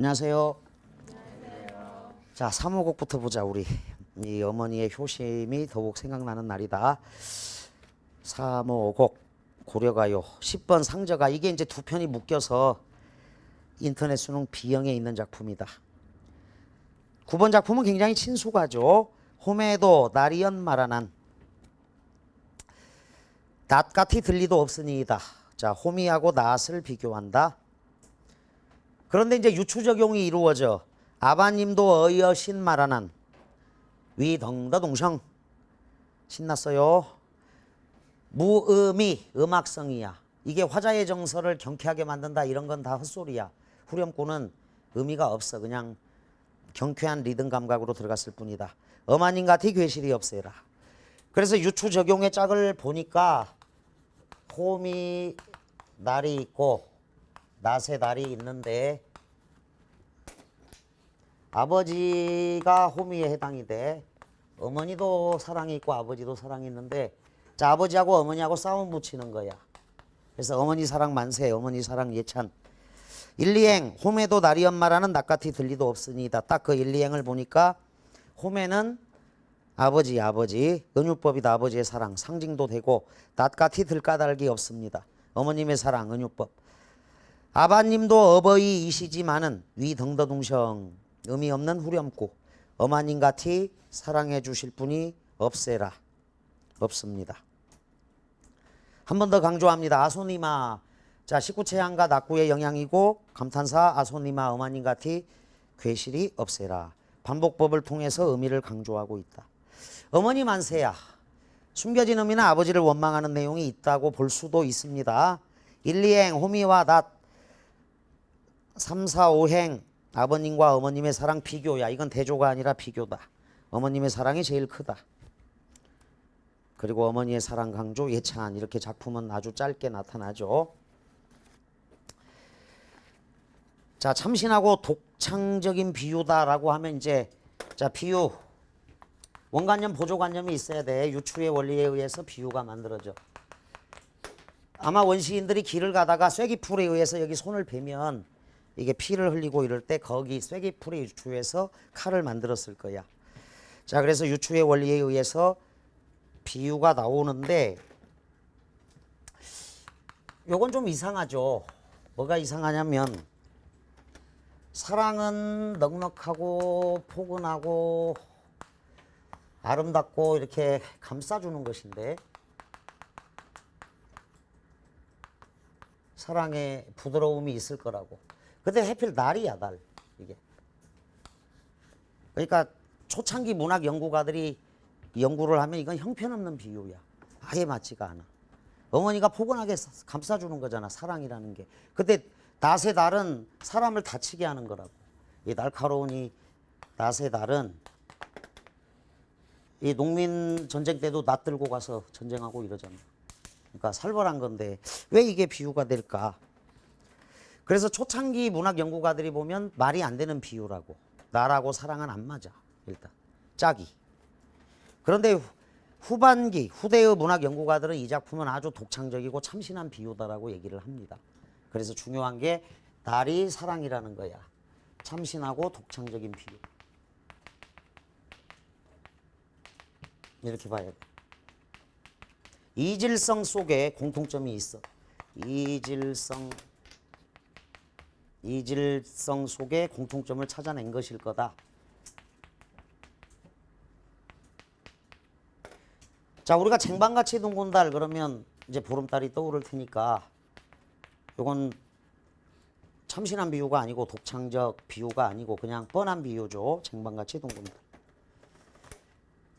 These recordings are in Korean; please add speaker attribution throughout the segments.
Speaker 1: 안녕하세요. 자, 3호곡부터 보자. 우리 이 어머니의 효심이 더욱 생각나는 날이다. 3호곡 고려가요 10번 상저가, 이게 이제 두 편이 묶여서 인터넷 수능 B형에 있는 작품이다. 9번 작품은 굉장히 친숙하죠. 홈에도 나리연 말하난 낫같이 들리도 없으니이다. 자, 홈이하고 낫을 비교한다. 그런데 이제 유추적용이 이루어져 아바님도 어여신 말하난 위덩더동성 신났어요. 무음이 음악성이야. 이게 화자의 정서를 경쾌하게 만든다, 이런 건 다 헛소리야. 후렴구는 의미가 없어. 그냥 경쾌한 리듬 감각으로 들어갔을 뿐이다. 어마님 같이 괴실이 없애라. 그래서 유추 적용의 짝을 보니까 홈이 날이 있고 낫의 날이 있는데 아버지가 홈이에 해당이 돼. 어머니도 사랑이 있고 아버지도 사랑이 있는데, 자, 아버지하고 어머니하고 싸움 붙이는 거야. 그래서 어머니 사랑 만세, 어머니 사랑 예찬. 1, 2행 홈에도 나리연 말하는 낫같이 들리도 없으니이다. 딱 그 1, 2행을 보니까 홈에는 아버지 은유법이다. 아버지의 사랑 상징도 되고, 낫같이 들까닭이 없습니다. 어머님의 사랑 은유법. 아바님도 어버이이시지만은 위덩더둥성 의미 없는 후렴구. 어마님 같이 사랑해 주실 분이 없애라. 없습니다. 한 번 더 강조합니다. 아소니마. 자, 19체향과 낙구의 영향이고, 감탄사 아소니마 어마님 같이 괴실이 없애라. 반복법을 통해서 의미를 강조하고 있다. 어머니 만세야. 숨겨진 의미는 아버지를 원망하는 내용이 있다고 볼 수도 있습니다. 1, 2행 호미와 낫 3, 4, 5행 아버님과 어머님의 사랑 비교야. 이건 대조가 아니라 비교다. 어머님의 사랑이 제일 크다. 그리고 어머니의 사랑 강조 예찬. 이렇게 작품은 아주 짧게 나타나죠. 자, 참신하고 독창적인 비유다라고 하면 이제, 자, 비유 원관념 보조관념이 있어야 돼. 유추의 원리에 의해서 비유가 만들어져. 아마 원시인들이 길을 가다가 쐐기풀에 의해서 여기 손을 베면 이게 피를 흘리고 이럴 때 거기 쐐기풀에 유추해서 칼을 만들었을 거야. 자, 그래서 유추의 원리에 의해서 비유가 나오는데, 요건 좀 이상하죠. 뭐가 이상하냐면, 사랑은 넉넉하고 포근하고 아름답고 이렇게 감싸주는 것인데, 사랑에 부드러움이 있을 거라고. 근데 하필 날이야, 날. 이게. 그러니까 초창기 문학 연구가들이 연구를 하면 이건 형편없는 비유야. 아예 맞지가 않아. 어머니가 포근하게 감싸주는 거잖아, 사랑이라는 게. 근데 낫의 달은 사람을 다치게 하는 거라고. 이 날카로운 이 낫의 달은 이 농민 전쟁 때도 낫 들고 가서 전쟁하고 이러잖아. 그러니까 살벌한 건데 왜 이게 비유가 될까? 그래서 초창기 문학 연구가들이 보면 말이 안 되는 비유라고. 나라고 사랑은 안 맞아. 일단 짝이. 그런데 후반기 후대의 문학 연구가들은 이 작품은 아주 독창적이고 참신한 비유다라고 얘기를 합니다. 그래서 중요한 게 날이 사랑이라는 거야. 참신하고 독창적인 비유. 이렇게 봐야 돼. 이질성 속에 공통점이 있어. 이질성 속에 공통점을 찾아낸 것일 거다. 자, 우리가 쟁반같이 둥근 달 그러면 이제 보름달이 떠오를 테니까, 이건 참신한 비유가 아니고 독창적 비유가 아니고 그냥 뻔한 비유죠. 쟁반같이 둥근 달.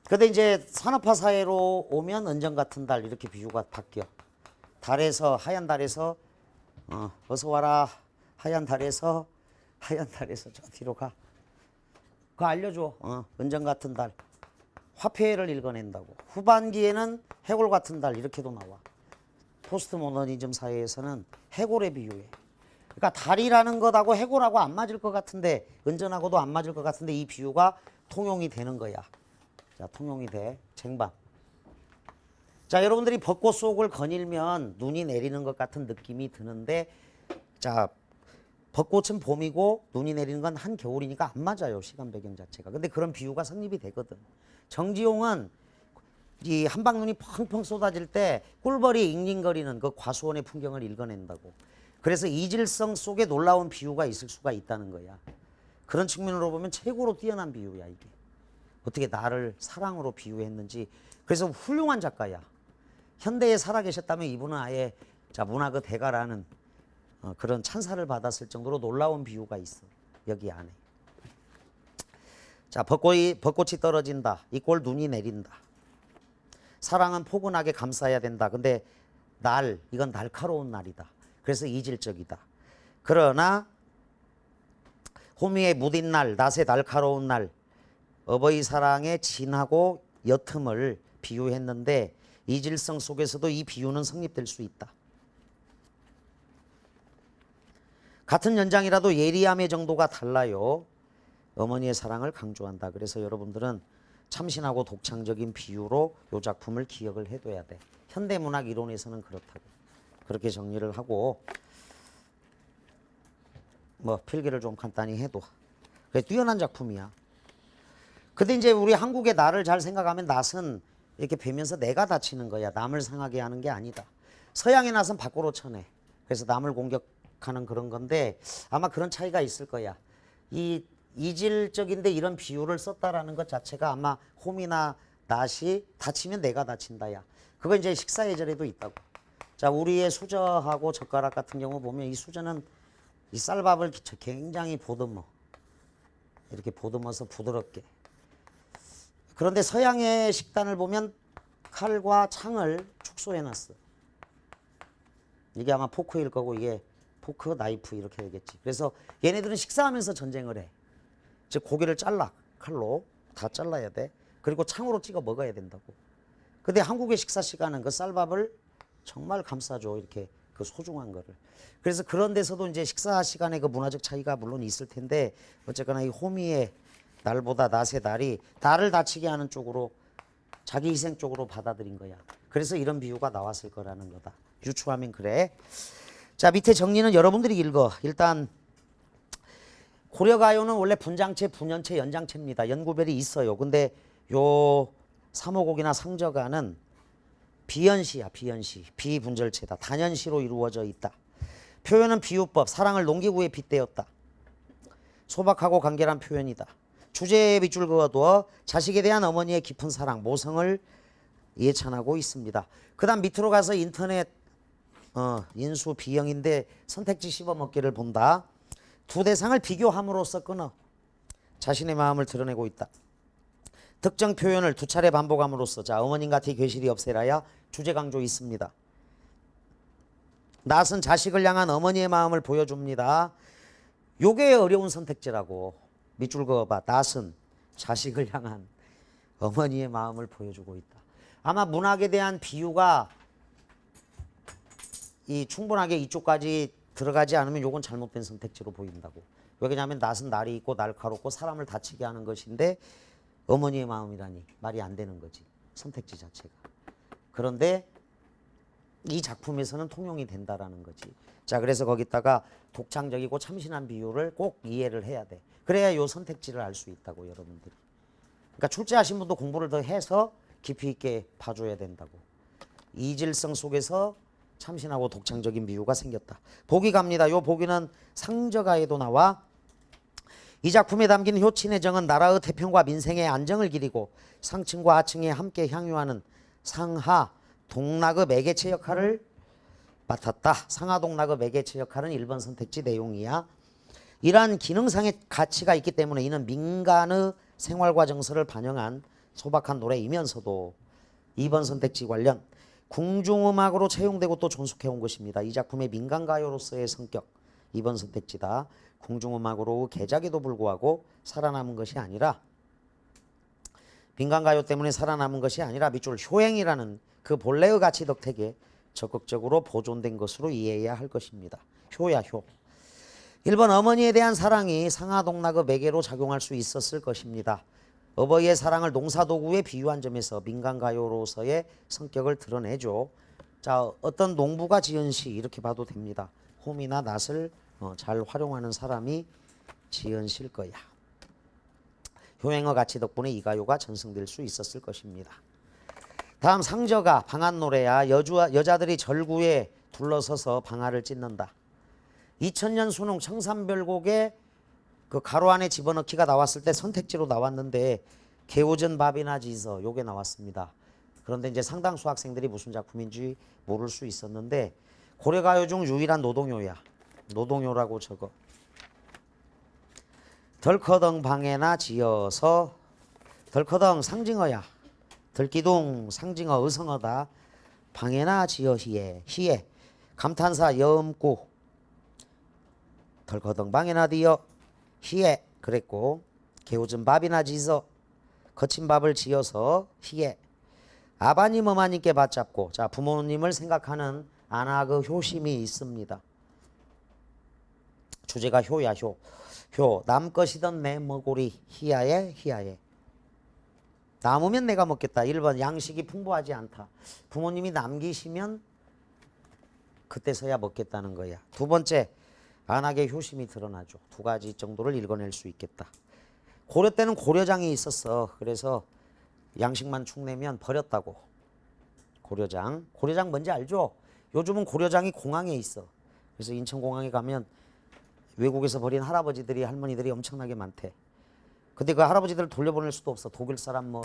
Speaker 1: 근데 이제 산업화 사회로 오면 은정 같은 달, 이렇게 비유가 바뀌어. 달에서, 하얀 달에서 어서 와라. 하얀 달에서 저 뒤로 가. 그거 알려줘. 은정 같은 달. 화폐를 읽어낸다고. 후반기에는 해골 같은 달, 이렇게도 나와. 포스트 모더니즘 사회에서는 해골의 비유에. 그러니까 달이라는 것하고 해골하고 안 맞을 것 같은데, 은전하고도 안 맞을 것 같은데 이 비유가 통용이 되는 거야. 자, 통용이 돼. 쟁반. 자, 여러분들이 벚꽃 속을 거닐면 눈이 내리는 것 같은 느낌이 드는데, 자, 벚꽃은 봄이고 눈이 내리는 건 한겨울이니까 안 맞아요. 시간 배경 자체가. 근데 그런 비유가 성립이 되거든. 정지용은 이 한방눈이 펑펑 쏟아질 때 꿀벌이 잉잉거리는 그 과수원의 풍경을 읽어낸다고. 그래서 이질성 속에 놀라운 비유가 있을 수가 있다는 거야. 그런 측면으로 보면 최고로 뛰어난 비유야 이게. 어떻게 나를 사랑으로 비유했는지. 그래서 훌륭한 작가야. 현대에 살아계셨다면 이분은 아예 자 문학의 대가라는 그런 찬사를 받았을 정도로 놀라운 비유가 있어. 여기 안에. 자 벚꽃이 떨어진다. 이 꼴 눈이 내린다. 사랑은 포근하게 감싸야 된다. 근데 이건 날카로운 날이다. 그래서 이질적이다. 그러나 호미의 무딘 날, 낯의 날카로운 날, 어버이 사랑의 진하고 옅음을 비유했는데 이질성 속에서도 이 비유는 성립될 수 있다. 같은 연장이라도 예리함의 정도가 달라요. 어머니의 사랑을 강조한다. 그래서 여러분들은 참신하고 독창적인 비유로 이 작품을 기억을 해둬야 돼. 현대문학 이론에서는 그렇다고. 그렇게 정리를 하고 뭐 필기를 좀 간단히 해둬. 그래 뛰어난 작품이야. 근데 이제 우리 한국의 나를 잘 생각하면 낫은 이렇게 베면서 내가 다치는 거야. 남을 상하게 하는 게 아니다. 서양의 낫은 밖으로 쳐내. 그래서 남을 공격하는 그런 건데 아마 그런 차이가 있을 거야. 이 이질적인데 이런 비유를 썼다라는 것 자체가 아마 홈이나 낫이 다치면 내가 다친다야. 그거 이제 식사 예절에도 있다고. 자, 우리의 수저하고 젓가락 같은 경우 보면 이 수저는 이 쌀밥을 굉장히 보듬어. 이렇게 보듬어서 부드럽게. 그런데 서양의 식단을 보면 칼과 창을 축소해 놨어. 이게 아마 포크일 거고 이게 포크, 나이프 이렇게 되겠지. 그래서 얘네들은 식사하면서 전쟁을 해. 즉 고기를 잘라. 칼로 다 잘라야 돼. 그리고 창으로 찍어 먹어야 된다고. 근데 한국의 식사 시간은 그 쌀밥을 정말 감싸줘. 이렇게 그 소중한 거를. 그래서 그런 데서도 이제 식사 시간에 그 문화적 차이가 물론 있을 텐데 어쨌거나 이 호미의 날보다 낫의 날이 나를 다치게 하는 쪽으로 자기 희생 쪽으로 받아들인 거야. 그래서 이런 비유가 나왔을 거라는 거다. 유추하면 그래. 자, 밑에 정리는 여러분들이 읽어. 일단 고려가요는 원래 분장체, 분연체, 연장체입니다. 연구별이 있어요. 근데 요 삼오곡이나 상저가는 비연시야. 비연시. 비분절체다. 단연시로 이루어져 있다. 표현은 비유법, 사랑을 농기구에 빗대었다. 소박하고 간결한 표현이다. 주제에 밑줄 그어두어 자식에 대한 어머니의 깊은 사랑, 모성을 예찬하고 있습니다. 그 다음 밑으로 가서 인터넷 인수 B형인데 선택지 씹어먹기를 본다. 두 대상을 비교함으로써 끊어 자신의 마음을 드러내고 있다. 특정 표현을 두 차례 반복함으로써 자 어머님 같이 괴실이 없애라야 주제 강조 있습니다. 낫은 자식을 향한 어머니의 마음을 보여줍니다. 요게 어려운 선택지라고. 밑줄 그어봐. 낫은 자식을 향한 어머니의 마음을 보여주고 있다. 아마 문학에 대한 비유가 이 충분하게 이쪽까지 들어가지 않으면 요건 잘못된 선택지로 보인다고. 왜냐하면 낫은 날이 있고 날카롭고 사람을 다치게 하는 것인데 어머니의 마음이라니 말이 안 되는 거지. 선택지 자체가. 그런데 이 작품에서는 통용이 된다라는 거지. 자, 그래서 거기다가 독창적이고 참신한 비유를 꼭 이해를 해야 돼. 그래야 요 선택지를 알 수 있다고 여러분들이. 그러니까 출제하신 분도 공부를 더 해서 깊이 있게 봐줘야 된다고. 이질성 속에서 참신하고 독창적인 비유가 생겼다. 보기 갑니다. 요 보기는 상저가에도 나와. 이 작품에 담긴 효친의 정은 나라의 태평과 민생의 안정을 기리고 상층과 하층에 함께 향유하는 상하 동락의 매개체 역할을 맡았다. 상하 동락의 매개체 역할은 1번 선택지 내용이야. 이러한 기능상의 가치가 있기 때문에 이는 민간의 생활과 정서를 반영한 소박한 노래이면서도 2번 선택지 관련 궁중음악으로 채용되고 또 존속해온 것입니다. 이 작품의 민간가요로서의 성격 2번 선택지다. 궁중음악으로 개작에도 불구하고 살아남은 것이 아니라 민간가요 때문에 살아남은 것이 아니라 밑줄 효행이라는 그 본래의 가치 덕택에 적극적으로 보존된 것으로 이해해야 할 것입니다. 효야 효. 1번 어머니에 대한 사랑이 상하동락의 매개로 작용할 수 있었을 것입니다. 어버이의 사랑을 농사도구에 비유한 점에서 민간가요로서의 성격을 드러내죠. 자, 어떤 농부가 지은 시 이렇게 봐도 됩니다. 홈이나 낫을 잘 활용하는 사람이 지은 실 거야. 효행어 가치 덕분에 이 가요가 전승될 수 있었을 것입니다. 다음 상저가 방앗 노래야. 여자들이 절구에 둘러서서 방아를 찢는다. 2000년 수능 청산별곡에 그 가로 안에 집어넣기가 나왔을 때 선택지로 나왔는데 개오전 밥이나 지서 요게 나왔습니다. 그런데 이제 상당수 학생들이 무슨 작품인지 모를 수 있었는데 고려가요 중 유일한 노동요야. 노동요라고 적어. 덜커덩 방에나 지어서. 덜커덩 상징어야. 들기둥 상징어 의성어다. 방에나 지어 희애. 희애 감탄사 여음구. 덜커덩 방에나 지어 희애 그랬고, 개오전 밥이나 지서 거친 밥을 지어서 희애. 아버님 어머님께 받잡고. 자, 부모님을 생각하는 안하그 효심이 있습니다. 주제가 효야. 효 남 것이던 내 머고리 희야에 희야에. 남으면 내가 먹겠다. 1번 양식이 풍부하지 않다. 부모님이 남기시면 그때서야 먹겠다는 거야. 두 번째 안하게 효심이 드러나죠. 두 가지 정도를 읽어낼 수 있겠다. 고려 때는 고려장이 있었어. 그래서 양식만 축내면 버렸다고. 고려장 뭔지 알죠? 요즘은 고려장이 공항에 있어. 그래서 인천공항에 가면 외국에서 버린 할아버지들이 할머니들이 엄청나게 많대. 근데 그 할아버지들을 돌려보낼 수도 없어. 독일 사람 뭐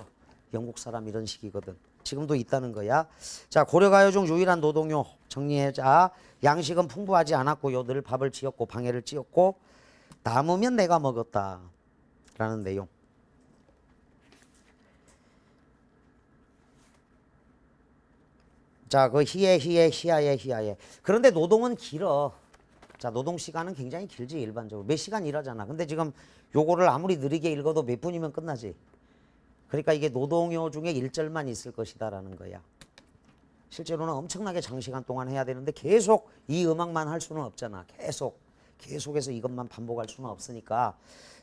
Speaker 1: 영국 사람 이런 식이거든. 지금도 있다는 거야. 자, 고려가요 중 유일한 노동요 정리해자. 양식은 풍부하지 않았고요. 늘 밥을 지었고 방해를 찧었고 남으면 내가 먹었다 라는 내용. 자, 그 희야에. 그런데 노동은 길어. 자, 노동 시간은 굉장히 길지. 일반적으로 몇 시간 일하잖아. 근데 지금 요거를 아무리 느리게 읽어도 몇 분이면 끝나지. 그러니까 이게 노동요 중에 1절만 있을 것이다 라는 거야. 실제로는 엄청나게 장시간 동안 해야 되는데 계속 이 음악만 할 수는 없잖아. 계속해서 이것만 반복할 수는 없으니까.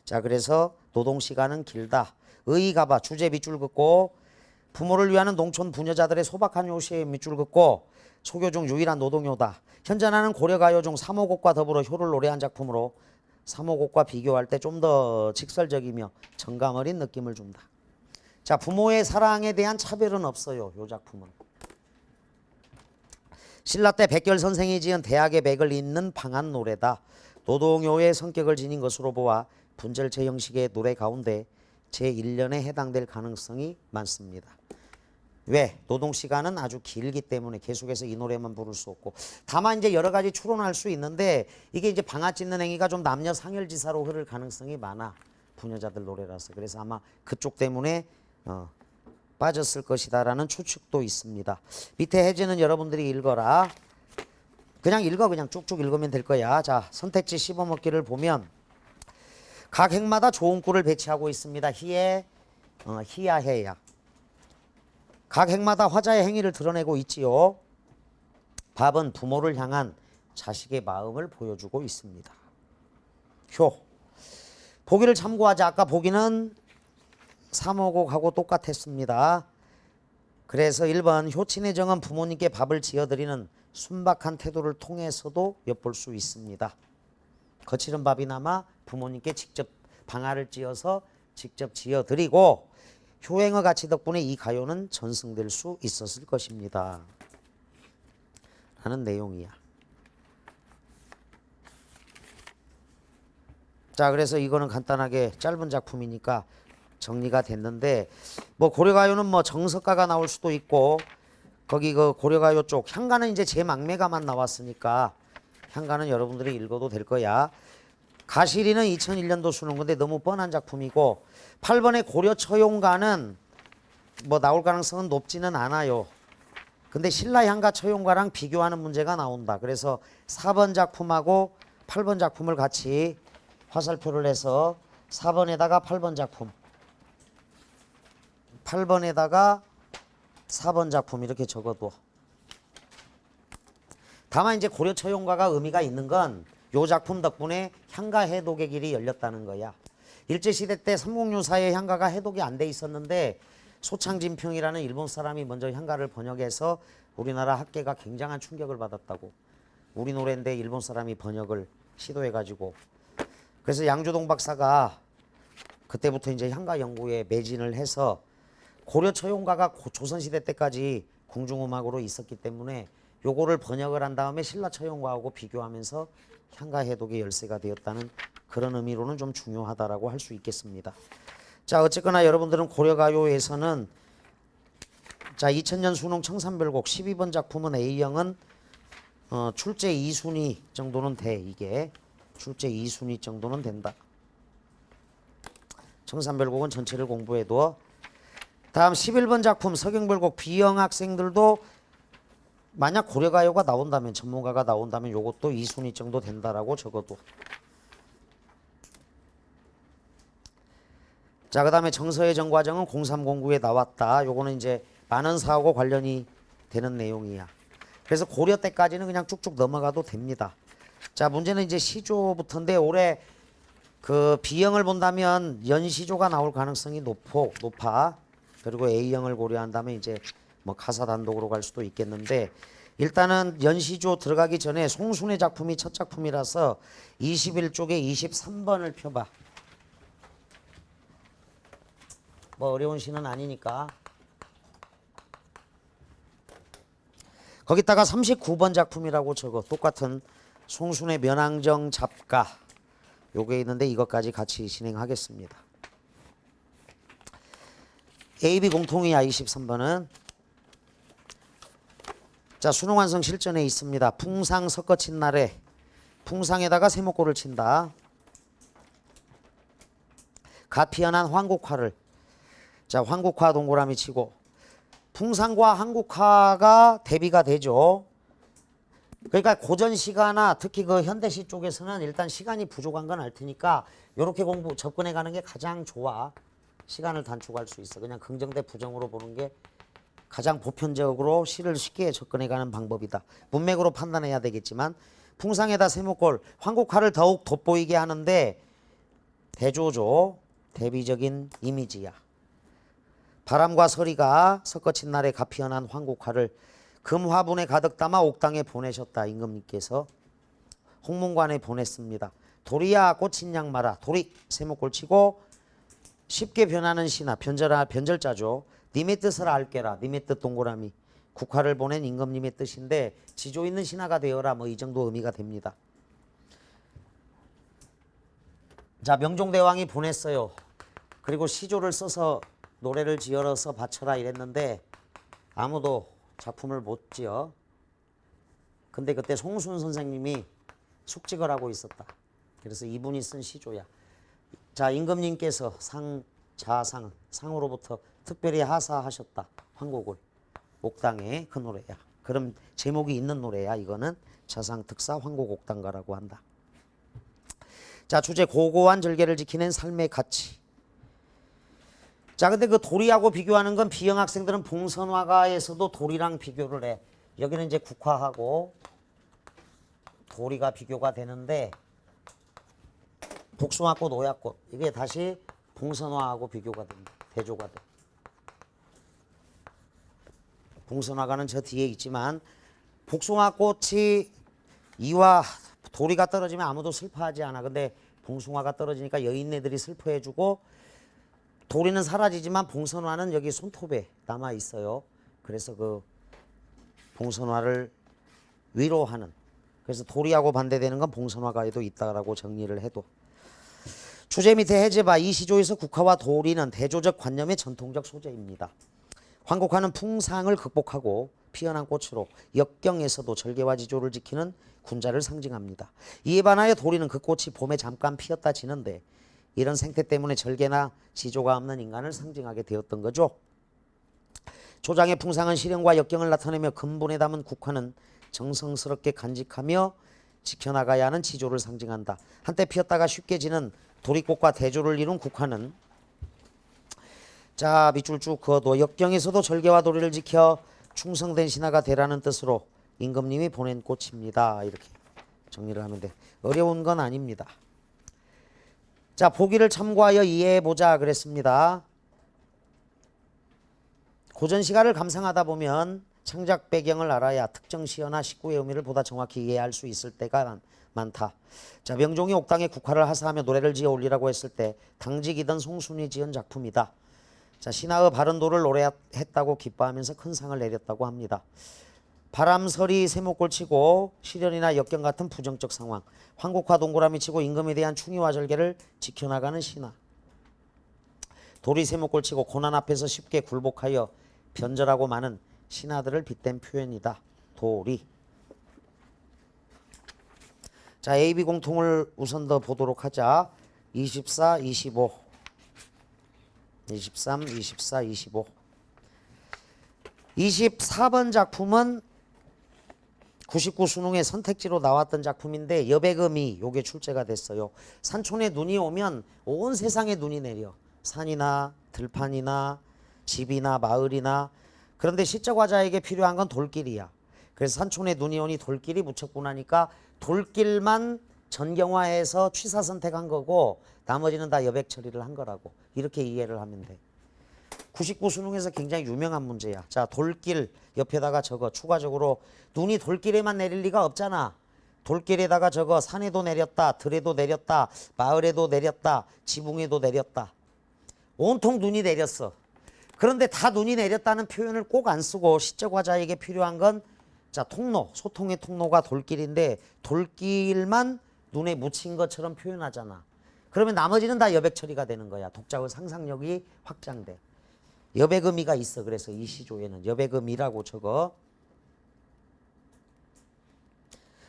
Speaker 1: 자, 그래서 노동 시간은 길다. 의가봐 주제 밑줄 긋고. 부모를 위하는 농촌 부녀자들의 소박한 요시에 밑줄 긋고. 소교 중 유일한 노동요다. 현존하는 고려가요 중 삼오곡과 더불어 효를 노래한 작품으로 삼오곡과 비교할 때 좀 더 직설적이며 정감 어린 느낌을 준다. 자, 부모의 사랑에 대한 차별은 없어요. 요 작품은. 신라 때 백결 선생이 지은 대학의 백을 잇는 방앗 노래다. 노동요의 성격을 지닌 것으로 보아 분절체 형식의 노래 가운데 제1년에 해당될 가능성이 많습니다. 왜? 노동시간은 아주 길기 때문에 계속해서 이 노래만 부를 수 없고. 다만 이제 여러 가지 추론할 수 있는데 이게 이제 방앗 찢는 행위가 좀 남녀 상열지사로 흐를 가능성이 많아. 부녀자들 노래라서. 그래서 아마 그쪽 때문에 빠졌을 것이다 라는 추측도 있습니다. 밑에 해제는 여러분들이 읽어라. 그냥 읽어. 그냥 쭉쭉 읽으면 될 거야. 자, 선택지 씹어먹기를 보면 각 행마다 좋은 꿀을 배치하고 있습니다. 희야해야. 각 행마다 화자의 행위를 드러내고 있지요. 밥은 부모를 향한 자식의 마음을 보여주고 있습니다. 효. 보기를 참고하자. 아까 보기는 삼오곡하고 똑같았습니다. 그래서 1번 효친의 정은 부모님께 밥을 지어드리는 순박한 태도를 통해서도 엿볼 수 있습니다. 거칠은 밥이나마 부모님께 직접 방아를 찧어서 직접 지어드리고 효행어 가치 덕분에 이 가요는 전승될 수 있었을 것입니다 라는 내용이야. 자, 그래서 이거는 간단하게 짧은 작품이니까 정리가 됐는데, 뭐 고려가요는 뭐 정석가가 나올 수도 있고, 거기 그 고려가요 쪽 향가는 이제 제막매가만 나왔으니까 향가는 여러분들이 읽어도 될 거야. 가시리는 2001년도 수능. 근데 너무 뻔한 작품이고 8번의 고려처용가는 뭐 나올 가능성은 높지는 않아요. 근데 신라향가 처용가랑 비교하는 문제가 나온다. 그래서 4번 작품하고 8번 작품을 같이 화살표를 해서 4번에다가 8번 작품, 8번에다가 4번 작품 이렇게 적어둬. 다만 이제 고려처용가가 의미가 있는 건 요 작품 덕분에 향가 해독의 길이 열렸다는 거야. 일제시대 때 삼국유사의 향가가 해독이 안 돼 있었는데 소창진평이라는 일본 사람이 먼저 향가를 번역해서 우리나라 학계가 굉장한 충격을 받았다고. 우리 노래인데 일본 사람이 번역을 시도해가지고. 그래서 양조동 박사가 그때부터 이제 향가 연구에 매진을 해서 고려 처용가가 조선시대 때까지 궁중음악으로 있었기 때문에 요거를 번역을 한 다음에 신라 처용가하고 비교하면서 향가 해독의 열쇠가 되었다는 그런 의미로는 좀 중요하다라고 할 수 있겠습니다. 자, 어쨌거나 여러분들은 고려가요에서는 자 2000년 수능 청산별곡 12번 작품은 A형은 출제 2순위 정도는 돼. 이게 출제 2순위 정도는 된다. 청산별곡은 전체를 공부해도. 다음 11번 작품 서경별곡 B형 학생들도 만약 고려가요가 나온다면, 전문가가 나온다면 요것도 2순위 정도 된다라고 적어도. 자, 그 다음에 정서의 정과정은 0309에 나왔다. 요거는 이제 만원사하고 관련이 되는 내용이야. 그래서 고려 때까지는 그냥 쭉쭉 넘어가도 됩니다. 자, 문제는 이제 시조부터인데 올해 그 B형을 본다면 연시조가 나올 가능성이 높아. 그리고 A형을 고려한다면 이제 뭐 가사 단독으로 갈 수도 있겠는데, 일단은 연시조 들어가기 전에 송순의 작품이 첫 작품이라서 21쪽에 23번을 펴봐. 뭐 어려운 시는 아니니까. 거기다가 39번 작품이라고 적어. 똑같은 송순의 면왕정 잡가 요게 있는데 이것까지 같이 진행하겠습니다. AB 공통이야. 23번은 자, 수능 완성 실전에 있습니다. 풍상 섞어친 날에 풍상에다가 세목골을 친다. 가피연한 황국화를 자, 황국화 동그라미 치고 풍상과 한국화가 대비가 되죠. 그러니까 고전 시가나 특히 그 현대시 쪽에서는 일단 시간이 부족한 건 알 테니까 이렇게 공부 접근해 가는 게 가장 좋아. 시간을 단축할 수 있어. 그냥 긍정 대 부정으로 보는 게 가장 보편적으로 시를 쉽게 접근해 가는 방법이다. 문맥으로 판단해야 되겠지만 풍상에다 세목골, 황국화를 더욱 돋보이게 하는데 대조죠. 대비적인 이미지야. 바람과 서리가 섞어친 날에 가피연한 황국화를 금화분에 가득 담아 옥당에 보내셨다. 임금님께서 홍문관에 보냈습니다. 도리야 꽃인 양 마라. 도리 세목골 치고 쉽게 변하는 신하 변절자죠. 님의 뜻을 알게라. 님의 뜻 동그라미. 국화를 보낸 임금님의 뜻인데 지조 있는 신하가 되어라. 뭐 이 정도 의미가 됩니다. 자, 명종대왕이 보냈어요. 그리고 시조를 써서 노래를 지어서 바쳐라 이랬는데 아무도 작품을 못 지어. 근데 그때 송순 선생님이 숙직을 하고 있었다. 그래서 이분이 쓴 시조야. 자, 임금님께서 상으로부터 특별히 하사하셨다. 황곡을 옥당에 그 노래야. 그럼 제목이 있는 노래야. 이거는 자상특사 황곡옥당가라고 한다. 자, 주제 고고한 절개를 지키는 삶의 가치. 자, 근데 그 도리하고 비교하는 건 B형 학생들은 봉선화가에서도 도리랑 비교를 해. 여기는 이제 국화하고 도리가 비교가 되는데 복숭아꽃, 오야꽃 이게 다시 봉선화하고 비교가 됩니다. 대조가 돼. 봉선화가는 저 뒤에 있지만 복숭아꽃이 이와 도리가 떨어지면 아무도 슬퍼하지 않아. 근데 봉숭아가 떨어지니까 여인네들이 슬퍼해주고 도리는 사라지지만 봉선화는 여기 손톱에 남아 있어요. 그래서 그 봉선화를 위로하는. 그래서 도리하고 반대되는 건 봉선화가에도 있다라고 정리를 해도. 주제 밑에 해제봐. 이 시조에서 국화와 도리는 대조적 관념의 전통적 소재입니다. 황국화는 풍상을 극복하고 피어난 꽃으로 역경에서도 절개와 지조를 지키는 군자를 상징합니다. 이에 반하여 도리는 그 꽃이 봄에 잠깐 피었다 지는데 이런 생태 때문에 절개나 지조가 없는 인간을 상징하게 되었던 거죠. 조장의 풍상은 시련과 역경을 나타내며 근본에 담은 국화는 정성스럽게 간직하며 지켜나가야 하는 지조를 상징한다. 한때 피었다가 쉽게 지는 도리꽃과 대조를 이룬 국화는 자, 밑줄 쭉 그어도 역경에서도 절개와 도리를 지켜 충성된 신하가 되라는 뜻으로 임금님이 보낸 꽃입니다. 이렇게 정리를 하면 돼. 어려운 건 아닙니다. 자, 보기를 참고하여 이해해보자 그랬습니다. 고전 시가를 감상하다 보면 창작 배경을 알아야 특정 시어나 식구의 의미를 보다 정확히 이해할 수 있을 때가 많다. 자, 명종이 옥당에 국화를 하사하며 노래를 지어 올리라고 했을 때 당직이던 송순이 지은 작품이다. 자, 신하의 바른도를 노래했다고 기뻐하면서 큰 상을 내렸다고 합니다. 바람설이 세목골 치고 시련이나 역경 같은 부정적 상황, 황국화 동그라미 치고 임금에 대한 충의와 절개를 지켜나가는 신하. 도리 세목골 치고 고난 앞에서 쉽게 굴복하여 변절하고 마는 신하들을 빗댄 표현이다. 도리. 자, AB 공통을 우선 더 보도록 하자. 24, 25. 23, 24, 25. 24번 작품은 99 수능의 선택지로 나왔던 작품인데 여백음이 요게 출제가 됐어요. 산촌에 눈이 오면 온 세상에 눈이 내려. 산이나 들판이나 집이나 마을이나. 그런데 시적화자에게 필요한 건 돌길이야. 그래서 산촌에 눈이 오니 돌길이 묻혔구나 하니까 돌길만 전경화해서 취사 선택한 거고 나머지는 다 여백 처리를 한 거라고. 이렇게 이해를 하면 돼. 99 수능에서 굉장히 유명한 문제야. 자, 돌길 옆에다가 적어. 추가적으로 눈이 돌길에만 내릴 리가 없잖아. 돌길에다가 적어. 산에도 내렸다. 들에도 내렸다. 마을에도 내렸다. 지붕에도 내렸다. 온통 눈이 내렸어. 그런데 다 눈이 내렸다는 표현을 꼭 안 쓰고 시적화자에게 필요한 건 자, 통로, 소통의 통로가 돌길인데 돌길만 눈에 묻힌 것처럼 표현하잖아. 그러면 나머지는 다 여백 처리가 되는 거야. 독자의 상상력이 확장돼. 여백의미가 있어. 그래서 이 시조에는 여백의미라고 적어.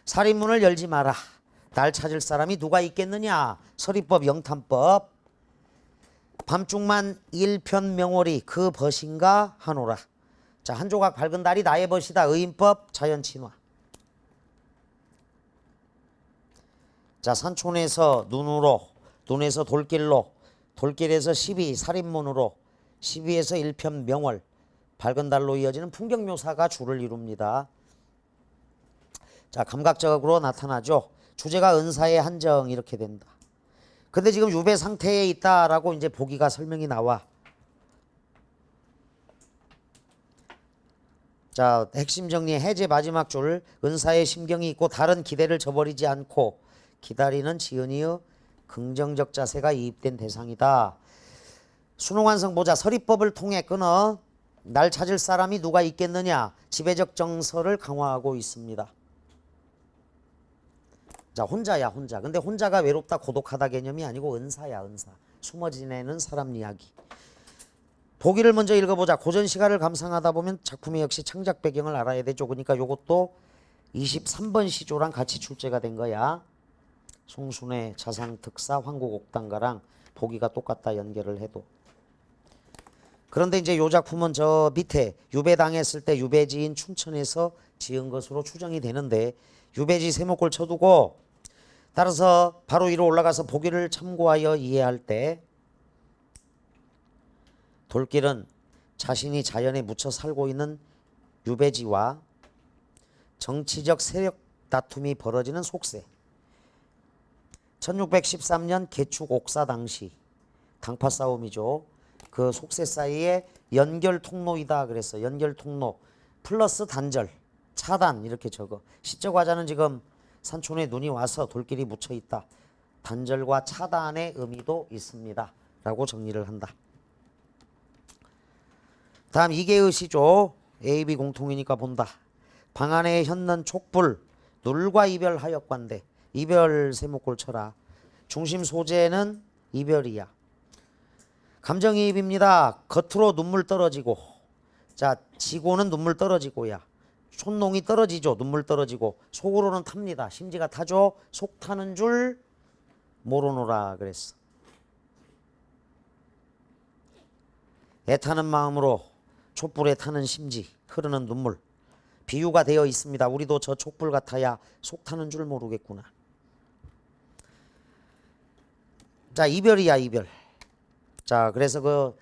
Speaker 1: 살인문을 열지 마라. 날 찾을 사람이 누가 있겠느냐. 서리법 영탐법. 밤중만 일편명월이 그 벗인가 하노라. 자, 한 조각 밝은 달이 나의 벗이다. 의인법 자연친화. 자, 산촌에서 눈으로, 눈에서 돌길로, 돌길에서 12 살인문으로, 12에서 일편명월, 밝은 달로 이어지는 풍경묘사가 주를 이룹니다. 자, 감각적으로 나타나죠. 주제가 은사의 한정 이렇게 된다. 근데 지금 유배 상태에 있다라고 이제 보기가 설명이 나와. 자, 핵심 정리 해제 마지막 줄. 은사의 심경이 있고 다른 기대를 저버리지 않고 기다리는 지은이의 긍정적 자세가 이입된 대상이다. 수능완성 보자. 서리법을 통해 끊어. 날 찾을 사람이 누가 있겠느냐. 지배적 정서를 강화하고 있습니다. 자, 혼자야 혼자. 근데 혼자가 외롭다 고독하다 개념이 아니고 은사야 은사. 숨어 지내는 사람 이야기. 보기를 먼저 읽어보자. 고전 시가를 감상하다 보면 작품의 역시 창작 배경을 알아야 되죠. 그러니까 요것도 23번 시조랑 같이 출제가 된 거야. 송순의 자상특사 황국옥당가랑 보기가 똑같다 연결을 해도. 그런데 이제 요 작품은 저 밑에 유배당했을 때 유배지인 춘천에서 지은 것으로 추정이 되는데 유배지 세목골 쳐두고 따라서 바로 위로 올라가서 보기를 참고하여 이해할 때 돌길은 자신이 자연에 묻혀 살고 있는 유배지와 정치적 세력 다툼이 벌어지는 속세. 1613년 개축 옥사 당시 당파 싸움이죠. 그 속세 사이에 연결 통로이다 그랬어. 연결 통로 플러스 단절 차단 이렇게 적어. 시적화자는 지금 산촌에 눈이 와서 돌길이 묻혀 있다. 단절과 차단의 의미도 있습니다. 라고 정리를 한다. 다음 이계의 시조. AB 공통이니까 본다. 방안에 현는 촉불 눌과 이별하였관대. 이별 세목골 쳐라. 중심 소재는 이별이야. 감정이입입니다. 겉으로 눈물 떨어지고. 자, 지고는 눈물 떨어지고야. 촌농이 떨어지죠. 눈물 떨어지고. 속으로는 탑니다. 심지가 타죠. 속 타는 줄 모르노라 그랬어. 애타는 마음으로 촛불에 타는 심지 흐르는 눈물. 비유가 되어 있습니다. 우리도 저 촛불 같아야 속 타는 줄 모르겠구나. 자, 이별이야 이별. 자, 그래서 그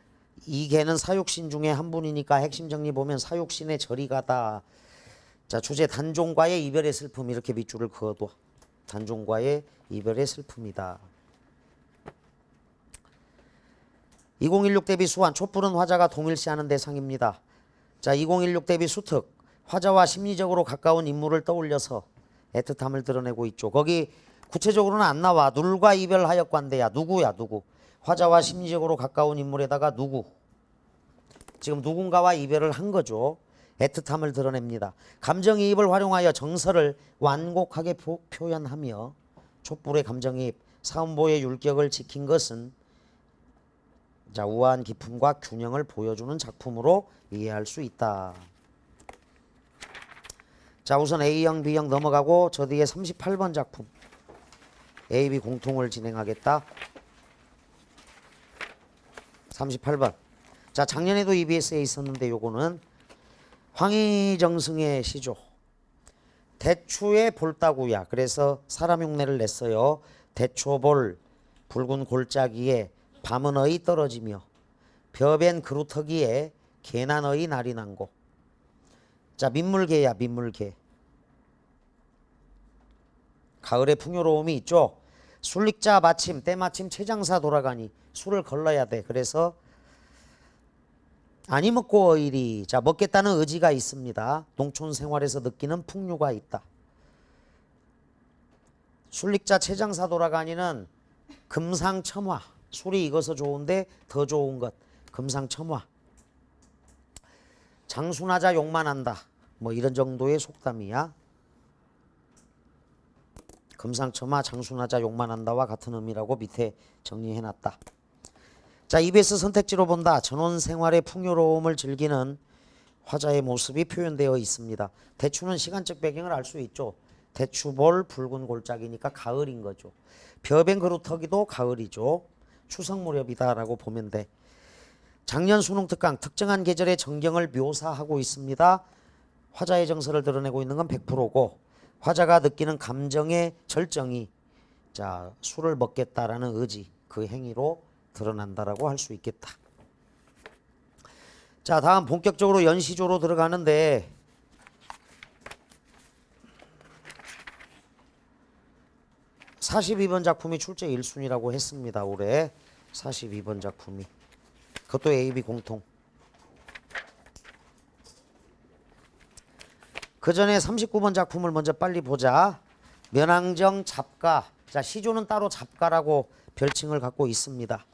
Speaker 1: 이계는 사육신 중에 한 분이니까 핵심 정리 보면 사육신의 절이가다. 자, 주제 단종과의 이별의 슬픔 이렇게 밑줄을 그어둬. 단종과의 이별의 슬픔이다. 2016 대비 수완. 촛불은 화자가 동일시하는 대상입니다. 자, 2016 대비 수특. 화자와 심리적으로 가까운 인물을 떠올려서 애틋함을 드러내고 있죠. 거기 구체적으로는 안 나와. 눌과 이별하였관대야. 누구야 누구. 화자와 심리적으로 가까운 인물에다가 누구. 지금 누군가와 이별을 한 거죠. 애틋함을 드러냅니다. 감정이입을 활용하여 정서를 완곡하게 표현하며 촛불의 감정이입, 사음보의 율격을 지킨 것은 자, 우아한 기품과 균형을 보여주는 작품으로 이해할 수 있다. 자, 우선 A형, B형 넘어가고 저 뒤에 38번 작품 A, B 공통을 진행하겠다. 38번. 자, 작년에도 EBS에 있었는데 요거는 황희정승의 시조. 대추의 볼따구야. 그래서 사람 흉내를 냈어요. 대초볼 붉은 골짜기에 밤은 어이 떨어지며 벼벤 그루터기에 개난 어이 날이 난고. 자, 민물개야 민물개. 가을의 풍요로움이 있죠. 술릭자 마침 때마침 최장사 돌아가니 술을 걸러야 돼. 그래서 아니 먹고 어이리. 자, 먹겠다는 의지가 있습니다. 농촌 생활에서 느끼는 풍류가 있다. 술릭자 최장사 돌아가니는 금상첨화. 술이 익어서 좋은데 더 좋은 것. 금상첨화. 장순하자 욕만 한다. 뭐 이런 정도의 속담이야. 금상첨화 장순하자 욕만 한다와 같은 의미라고 밑에 정리해놨다. 자, EBS 선택지로 본다. 전원 생활의 풍요로움을 즐기는 화자의 모습이 표현되어 있습니다. 대추는 시간적 배경을 알 수 있죠. 대추볼 붉은 골짜기니까 가을인 거죠. 벼벤 그루터기도 가을이죠. 추석 무렵이다라고 보면 돼. 작년 수능 특강 특정한 계절의 정경을 묘사하고 있습니다. 화자의 정서를 드러내고 있는 건 100%고 화자가 느끼는 감정의 절정이 자, 술을 먹겠다라는 의지, 그 행위로 드러난다라고 할 수 있겠다. 자, 다음 본격적으로 연시조로 들어가는데 (42번) 작품이 출제 1순위라고 했습니다. 올해 42번 작품이. 그것도 A, B 공통. 그 전에 39번 작품을 먼저 빨리 보자. 면항정 잡가. 자, 시조는 따로 잡가라고 별칭을 갖고 있습니다.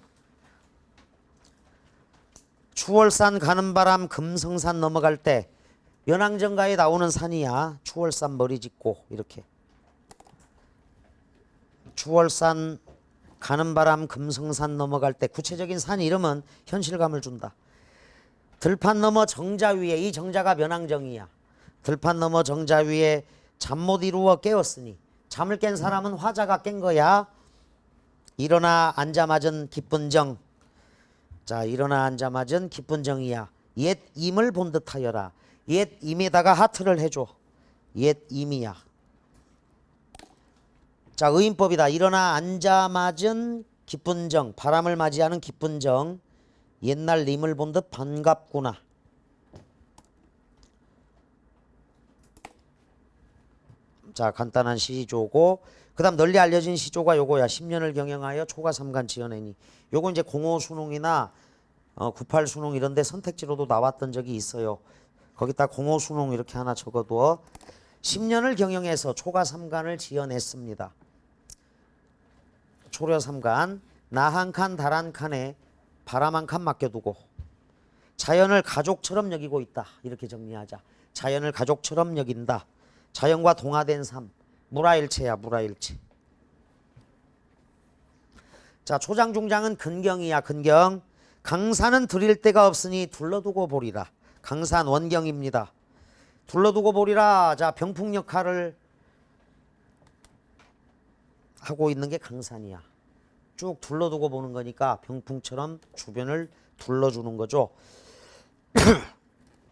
Speaker 1: 추월산 가는 바람 금성산 넘어갈 때 면항정가에 나오는 산이야. 추월산 머리 짚고 이렇게. 추월산 가는 바람 금성산 넘어갈 때 구체적인 산 이름은 현실감을 준다. 들판 너머 정자 위에, 이 정자가 면항정이야. 들판 너머 정자 위에 잠 못 이루어 깨었으니, 잠을 깬 사람은 화자가 깬 거야. 일어나 앉아맞은 기쁜 정. 자, 일어나 앉아맞은 기쁜 정이야. 옛 임을 본 듯하여라. 옛 임에다가 하트를 해줘. 옛 임이야. 자, 의인법이다. 일어나 앉아맞은 기쁜 정. 바람을 맞이하는 기쁜 정. 옛날 님을 본 듯 반갑구나. 자, 간단한 시조고, 그 다음 널리 알려진 시조가 요거야. 10년을 경영하여 초가 삼간 지어내니. 요거 이제 05 수능이나 98 수능 이런 데 선택지로도 나왔던 적이 있어요. 거기다 05 수능 이렇게 하나 적어둬. 10년을 경영해서 초가 삼간을 지어냈습니다. 초려 삼간. 나 한 칸 달 한 칸에 바람 한 칸 맡겨두고 자연을 가족처럼 여기고 있다. 이렇게 정리하자. 자연을 가족처럼 여긴다. 자연과 동화된 삶. 무라일체야, 무라일체. 자, 초장중장은 근경이야, 근경. 강산은 드릴 데가 없으니 둘러두고 보리라. 강산 원경입니다. 둘러두고 보리라. 자, 병풍 역할을 하고 있는 게 강산이야. 쭉 둘러두고 보는 거니까 병풍처럼 주변을 둘러주는 거죠.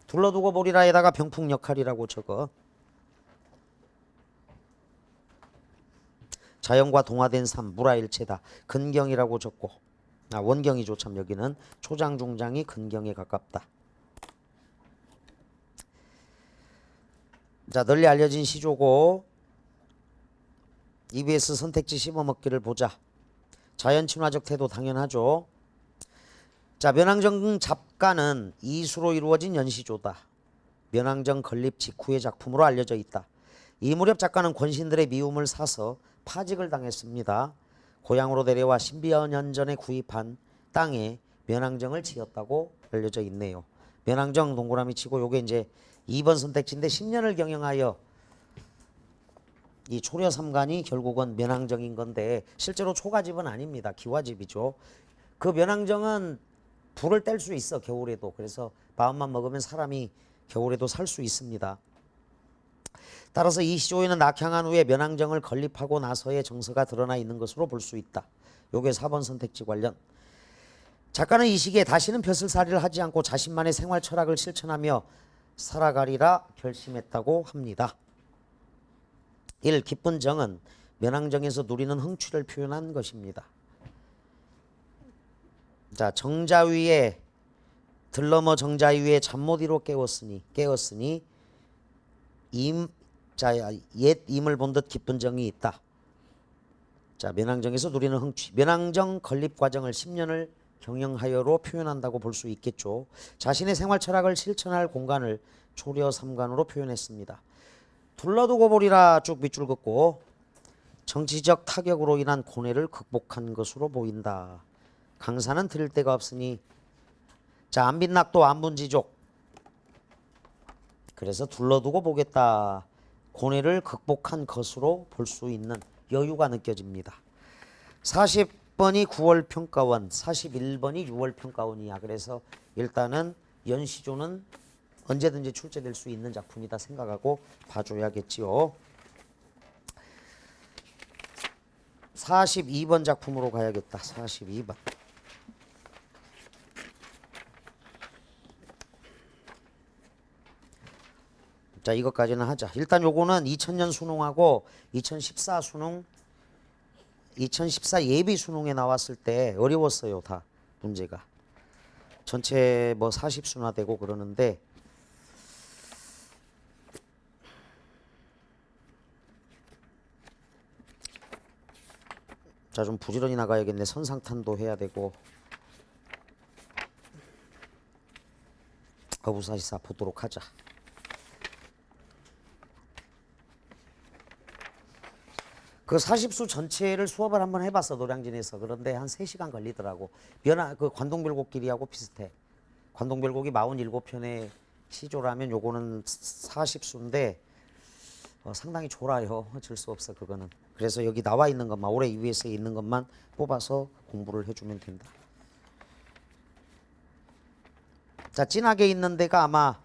Speaker 1: 둘러두고 보리라에다가 병풍 역할이라고 적어. 자연과 동화된 삶, 무라일체다. 근경이라고 적고. 원경이죠. 참 여기는 초장중장이 근경에 가깝다. 자, 널리 알려진 시조고 EBS 선택지 씹어먹기를 보자. 자연친화적 태도 당연하죠. 자, 면항정 잡가는 이수로 이루어진 연시조다. 면항정 건립 직후의 작품으로 알려져 있다. 이 무렵 작가는 권신들의 미움을 사서 파직을 당했습니다. 고향으로 내려와 신비여 년 전에 구입한 땅에 면왕정을 지었다고 알려져 있네요. 면왕정 동그라미 치고 요게 이제 2번 선택지인데 10년을 경영하여 이 초려 삼간이 결국은 면왕정인 건데 실제로 초가집은 아닙니다. 기와집이죠. 그 면왕정은 불을 뗄 수 있어 겨울에도. 그래서 마음만 먹으면 사람이 겨울에도 살 수 있습니다. 따라서 이 시조에는 낙향한 후에 면왕정을 건립하고 나서의 정서가 드러나 있는 것으로 볼 수 있다. 요게 4번 선택지 관련. 작가는 이 시기에 다시는 벼슬살이를 하지 않고 자신만의 생활 철학을 실천하며 살아가리라 결심했다고 합니다. 1. 기쁜 정은 면왕정에서 누리는 흥취를 표현한 것입니다. 자, 정자 위에 들러머 정자 위에 잠 못 이루 깨었으니 옛 임을 본 듯 기쁜 정이 있다. 자, 면왕정에서 누리는 흥취. 면왕정 건립 과정을 10년을 경영하여로 표현한다고 볼 수 있겠죠. 자신의 생활 철학을 실천할 공간을 초려 삼간으로 표현했습니다. 둘러두고 보리라 쭉 밑줄 긋고 정치적 타격으로 인한 고뇌를 극복한 것으로 보인다. 강사는 들을 데가 없으니 자, 안빈낙도 안분지족. 그래서 둘러두고 보겠다. 고뇌를 극복한 것으로 볼 수 있는 여유가 느껴집니다. 40번이 9월 평가원, 41번이 6월 평가원이야. 그래서 일단은 연시조는 언제든지 출제될 수 있는 작품이다 생각하고 봐줘야겠지요. 42번 작품으로 가야겠다. 42번. 자, 이것까지는 하자. 일단 요거는 2000년 수능하고 2014 수능, 2014 예비 수능에 나왔을 때 어려웠어요. 다 문제가. 전체 뭐 40수나 되고 그러는데 자, 좀 부지런히 나가야겠네. 선상탄도 해야 되고. 거부사시사 보도록 하자. 그 40수 전체를 수업을 한번 해봤어. 노량진에서. 그런데 한 3시간 걸리더라고. 그 관동별곡길이하고 비슷해. 관동별곡이 47편의 시조라면 요거는 40수인데 상당히 졸아요. 어쩔 수 없어 그거는. 그래서 여기 나와 있는 것만, 올해 EBS에 있는 것만 뽑아서 공부를 해주면 된다. 자, 진하게 있는 데가 아마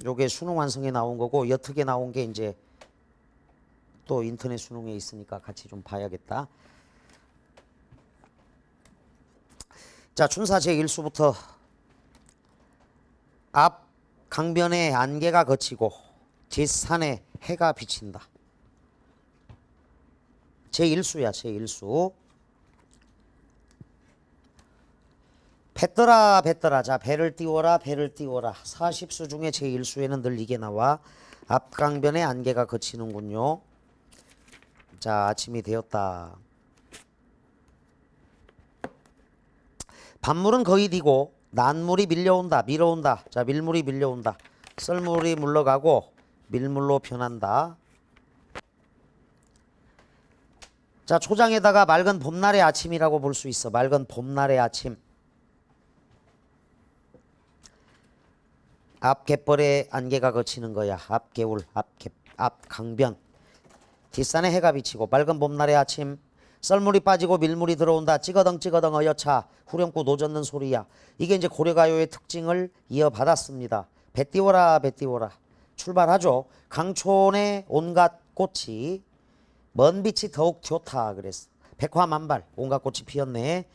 Speaker 1: 요게 수능 완성에 나온 거고 옅게 나온 게 이제 또 인터넷 수능에 있으니까 같이 좀 봐야겠다. 자, 춘사 제1수부터 앞 강변에 안개가 걷히고 뒷산에 해가 비친다. 제1수야. 제1수. 뱉더라 뱉더라. 자, 배를 띄워라 배를 띄워라. 40수 중에 제1수에는 늘 이게 나와. 앞강변에 안개가 걷히는군요. 자, 아침이 되었다. 밤물은 거의 디고 난물이 밀려온다. 밀어온다. 자, 밀물이 밀려온다. 썰물이 물러가고 밀물로 변한다. 자, 초장에다가 맑은 봄날의 아침이라고 볼 수 있어. 맑은 봄날의 아침. 앞 갯벌에 안개가 걷히는 거야. 앞 개울, 앞 강변. 뒷산에 해가 비치고 맑은 봄날의 아침. 썰물이 빠지고 밀물이 들어온다. 찌거덩 찌거덩 어여차 후렴구 노젓는 소리야. 이게 이제 고려가요의 특징을 이어받았습니다. 배 띄워라 배 띄워라. 출발하죠. 강촌의 온갖 꽃이 먼 빛이 더욱 좋다 그랬어. 백화만발 온갖 꽃이 피었네.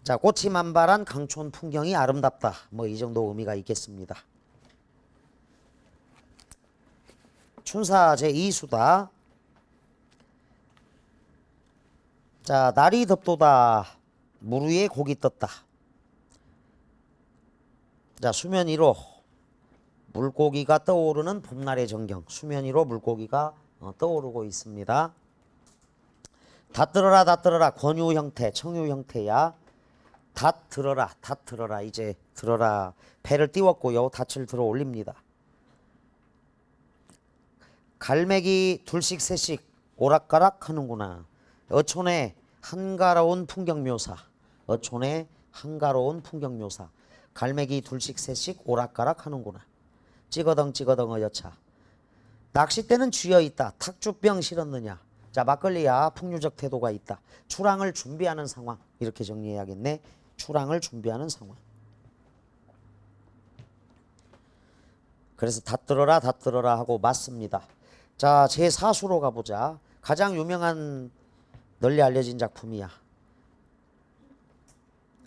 Speaker 1: 자, 꽃이 만발한 강촌 풍경이 아름답다. 뭐 이 정도 의미가 있겠습니다. 춘사 제2수다. 자, 날이 덥도다. 물 위에 고기 떴다. 자, 수면 위로 물고기가 떠오르는 봄날의 전경. 수면 위로 물고기가 떠오르고 있습니다. 다 떨어라 다 떨어라. 권유 형태, 청유 형태야. 닷 들어라, 닷 들어라. 이제 들어라. 배를 띄웠고요. 닷을 들어 올립니다. 갈매기 둘씩 셋씩 오락가락 하는구나. 어촌의 한가로운 풍경 묘사. 어촌의 한가로운 풍경 묘사. 갈매기 둘씩 셋씩 오락가락 하는구나. 찌거덩 찌거덩 여차. 낚싯대는 쥐어 있다. 탁주병 실었느냐. 자, 막걸리야 풍류적 태도가 있다. 출항을 준비하는 상황. 이렇게 정리해야겠네. 출항을 준비하는 상황. 그래서 닷 들어라 하고 맞습니다. 자, 제4수로 가보자. 가장 유명한 널리 알려진 작품이야.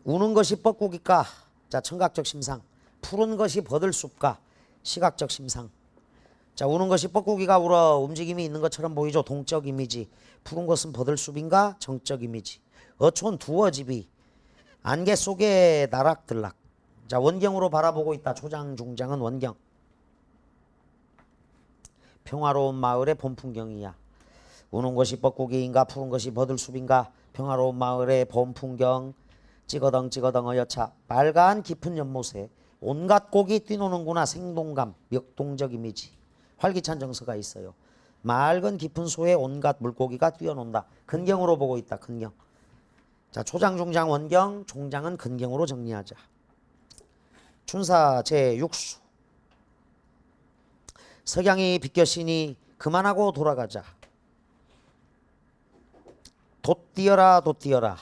Speaker 1: 우는 것이 뻐꾸기까. 자, 청각적 심상. 푸른 것이 버들숲까. 시각적 심상. 자, 우는 것이 뻐꾸기가 울어. 움직임이 있는 것처럼 보이죠. 동적 이미지. 푸른 것은 버들숲인가. 정적 이미지. 어촌 두어집이 안개 속에 나락들락. 자, 원경으로 바라보고 있다. 초장 중장은 원경. 평화로운 마을의 봄 풍경이야. 우는 것이 뻐꾸기인가 푸른 것이 버들숲인가. 평화로운 마을의 봄 풍경. 찌거덩 찌거덩 여차. 빨간 깊은 연못에 온갖 고기 뛰노는구나. 생동감, 역동적 이미지. 활기찬 정서가 있어요. 맑은 깊은 소에 온갖 물고기가 뛰어논다. 근경으로 보고 있다. 근경. 자, 초장 중장 원경. 종장은 근경으로 정리하자. 춘사 제6수. 석양이 비껴시니 그만하고 돌아가자. 돛 띄어라 돛 띄어라.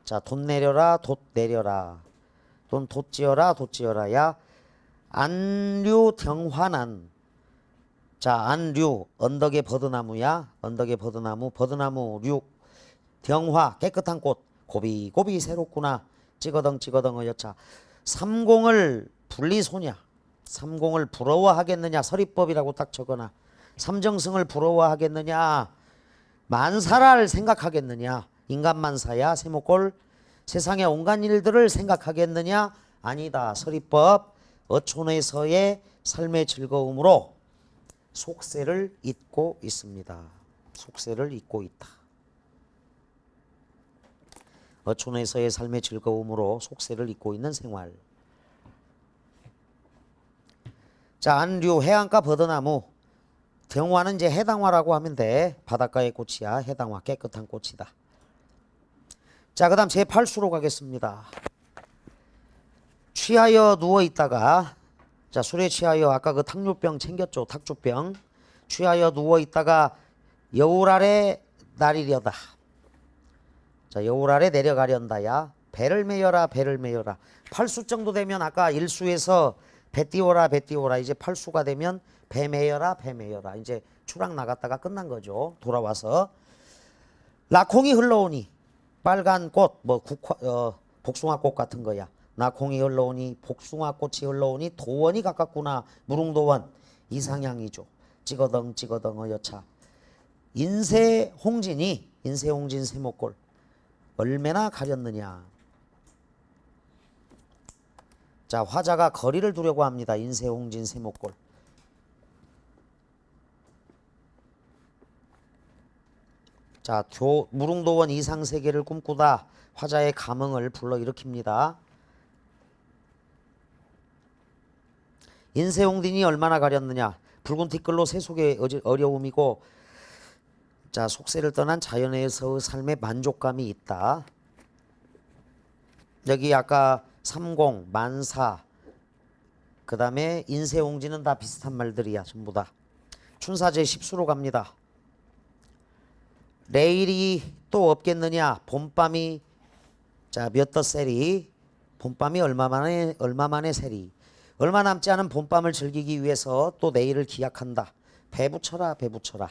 Speaker 1: 자, 돛 내려라 돛 내려라. 돛 띄어라 돛 띄어라. 야 안류 경환한. 자, 안류 언덕의 버드나무야. 언덕의 버드나무. 버드나무 류. 경화 깨끗한 꽃. 고비고비 새롭구나. 찌거덩 찌거덩 여차. 삼공을 분리소냐. 삼공을 부러워하겠느냐. 서리법이라고 딱 적어놔. 삼정승을 부러워하겠느냐. 만사를 생각하겠느냐. 인간만사야. 세목골. 세상의 온갖 일들을 생각하겠느냐. 아니다. 서리법. 어촌에서의 삶의 즐거움으로 속세를 잇고 있습니다. 속세를 잇고 있다. 어촌에서의 삶의 즐거움으로 속세를 잇고 있는 생활. 자, 안류 해안가 버드나무. 경화는 이제 해당화라고 하면 돼. 바닷가의 꽃이야. 해당화 깨끗한 꽃이다. 자, 그 다음 제8수로 가겠습니다. 취하여 누워있다가. 자, 술에 취하여 아까 그 탕류병 챙겼죠. 탁주병. 취하여 누워있다가 여울 아래 나리려다. 자, 여울 아래 내려가련다야. 배를 메여라 배를 메여라. 8수 정도 되면 아까 1수에서 배 띄워라 배 띄워라. 이제 8수가 되면 배 메여라 배 메여라. 이제 추락 나갔다가 끝난 거죠. 돌아와서 낙홍이 흘러오니. 빨간 꽃 뭐 복숭아꽃 같은 거야. 낙홍이 흘러오니 복숭아꽃이 흘러오니 도원이 가깝구나. 무릉도원 이상향이죠. 찌거덩 찌거덩 여차. 인세홍진이. 인세홍진 세목골. 얼마나 가렸느냐. 자, 화자가 거리를 두려고 합니다. 인세홍진 세목골. 자, 무릉도원 이상세계를 꿈꾸다. 화자의 감흥을 불러일으킵니다. 인세홍진이 얼마나 가렸느냐. 붉은 티끌로 세속의 어려움이고. 자, 속세를 떠난 자연에서의 삶의 만족감이 있다. 여기 아까 삼공, 만사, 그 다음에 인세홍진은 다 비슷한 말들이야. 전부 다. 춘사제 10수로 갑니다. 내일이 또 없겠느냐. 봄밤이. 자, 몇 더 세리. 봄밤이 얼마 만에 세리. 얼마 남지 않은 봄밤을 즐기기 위해서 또 내일을 기약한다. 배 붙여라 배 붙여라.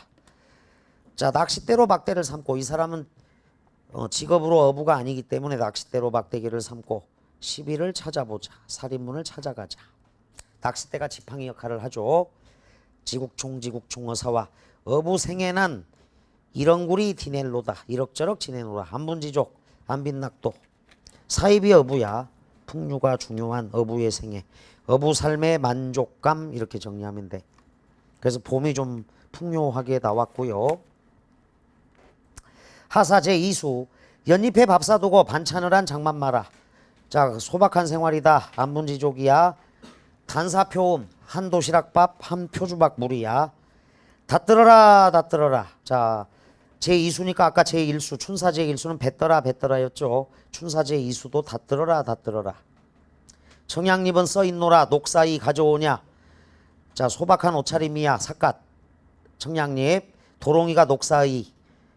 Speaker 1: 자, 낚싯대로 막대를 삼고. 이 사람은 직업으로 어부가 아니기 때문에 낚싯대로 막대기를 삼고 시비를 찾아보자. 살인문을 찾아가자. 낚싯대가 지팡이 역할을 하죠. 지국총 지국총 어사와 어부생애난 이렁구리 디넬로다. 이럭저럭 지내노라. 안분지족 안빈낙도. 사입이 어부야. 풍류가 중요한 어부의 생애. 어부 삶의 만족감. 이렇게 정리하면 돼. 그래서 봄이 좀 풍요하게 나왔고요. 하사 제2수. 연잎에 밥 사두고 반찬을 한 장만 마라. 자, 소박한 생활이다. 안분지족이야. 단사표음 한 도시락밥 한 표주박 물이야. 다 들어라 다 들어라. 자, 제2수니까 아까 제1수 춘사 제1수는 뱉더라 뱉더라였죠. 춘사 제2수도 다 들어라 다 들어라. 청양잎은 써있노라 녹사이 가져오냐. 자, 소박한 옷차림이야. 삿갓 청양잎. 도롱이가 녹사이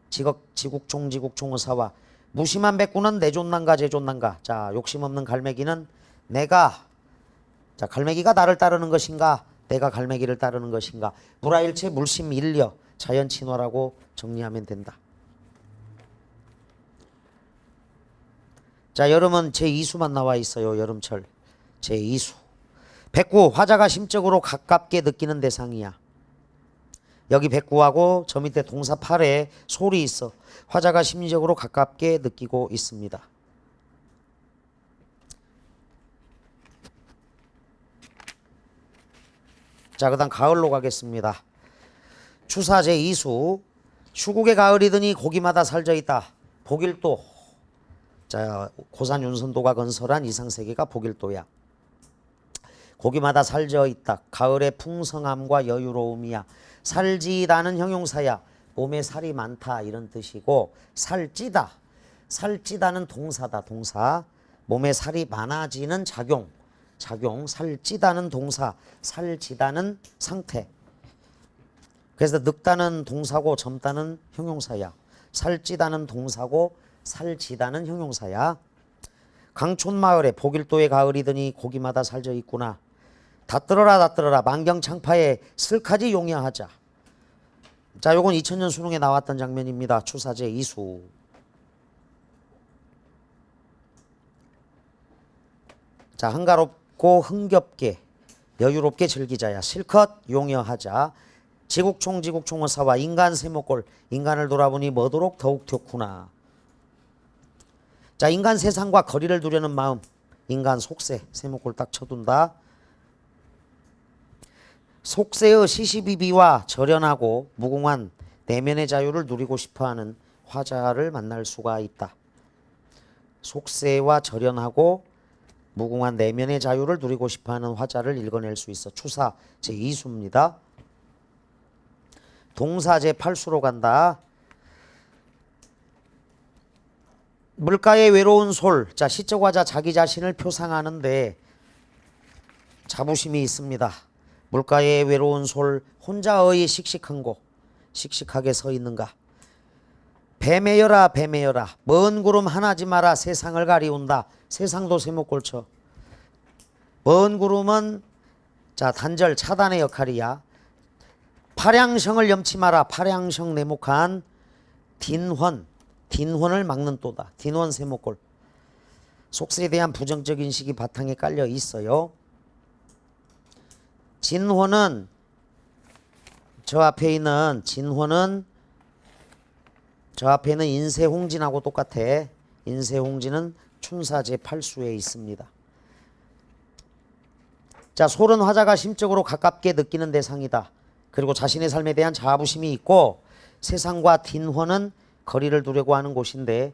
Speaker 1: 지국총 지국총을 사와. 무심한 백구는 내존난가 제존난가. 자, 욕심없는 갈매기는 내가, 자, 갈매기가 나를 따르는 것인가 내가 갈매기를 따르는 것인가. 불화일체 물심일려 자연친화라고 정리하면 된다. 자, 여름은 제2수만 나와 있어요. 여름철 제2수. 백구 화자가 심적으로 가깝게 느끼는 대상이야. 여기 백구하고 저 밑에 동사 8에 솔이 있어. 화자가 심리적으로 가깝게 느끼고 있습니다. 자, 그 다음 가을로 가겠습니다. 추사 제2수. 추국의 가을이더니 고기마다 살져있다. 복일도. 자, 고산 윤선도가 건설한 이상세계가 복일도야. 고기마다 살져있다. 가을의 풍성함과 여유로움이야. 살지다는 형용사야. 몸에 살이 많다 이런 뜻이고, 살찌다. 살찌다는 동사다. 동사. 몸에 살이 많아지는 작용. 작용. 살찌다는 동사. 살지다는 상태. 그래서 늙다는 동사고 젊다는 형용사야. 살찌다는 동사고 살지다는 형용사야. 강촌마을에 복일도의 가을이더니 고기마다 살져 있구나. 다 들어라 다 들어라. 만경창파에 슬카지 용야하자. 자, 요건 2000년 수능에 나왔던 장면입니다. 추사제 2수. 자, 한가롭고 흥겹게 여유롭게 즐기자야. 실컷 용여하자. 지국총 지국총을 사와. 인간 세모꼴. 인간을 돌아보니 뭐도록 더욱 좋구나. 자, 인간 세상과 거리를 두려는 마음. 인간 속세. 세모꼴 딱 쳐둔다. 속세의 시시비비와 절연하고 무궁한 내면의 자유를 누리고 싶어하는 화자를 만날 수가 있다. 속세와 절연하고 무궁한 내면의 자유를 누리고 싶어하는 화자를 읽어낼 수 있어. 추사 제2수입니다. 동사 제8수로 간다. 물가의 외로운 솔. 자, 시적 화자 자기 자신을 표상하는데 자부심이 있습니다. 물가의 외로운 솔 혼자의 씩씩한 곳. 씩씩하게 서 있는가. 뱀에여라 뱀에여라. 먼 구름 하나지 마라. 세상을 가리운다. 세상도 세목골쳐. 먼 구름은 자, 단절 차단의 역할이야. 파량성을 염치 마라. 파량성 내목한 딘헌. 딘헌을 막는 또다. 딘헌 세목골. 속세에 대한 부정적 인식이 바탕에 깔려 있어요. 진혼은 저 앞에 있는 진혼은 저 앞에 있는 인세홍진하고 똑같아. 인세홍진은 춘사 제8수에 있습니다. 자, 솔은 화자가 심적으로 가깝게 느끼는 대상이다. 그리고 자신의 삶에 대한 자부심이 있고, 세상과 딘헌은 거리를 두려고 하는 곳인데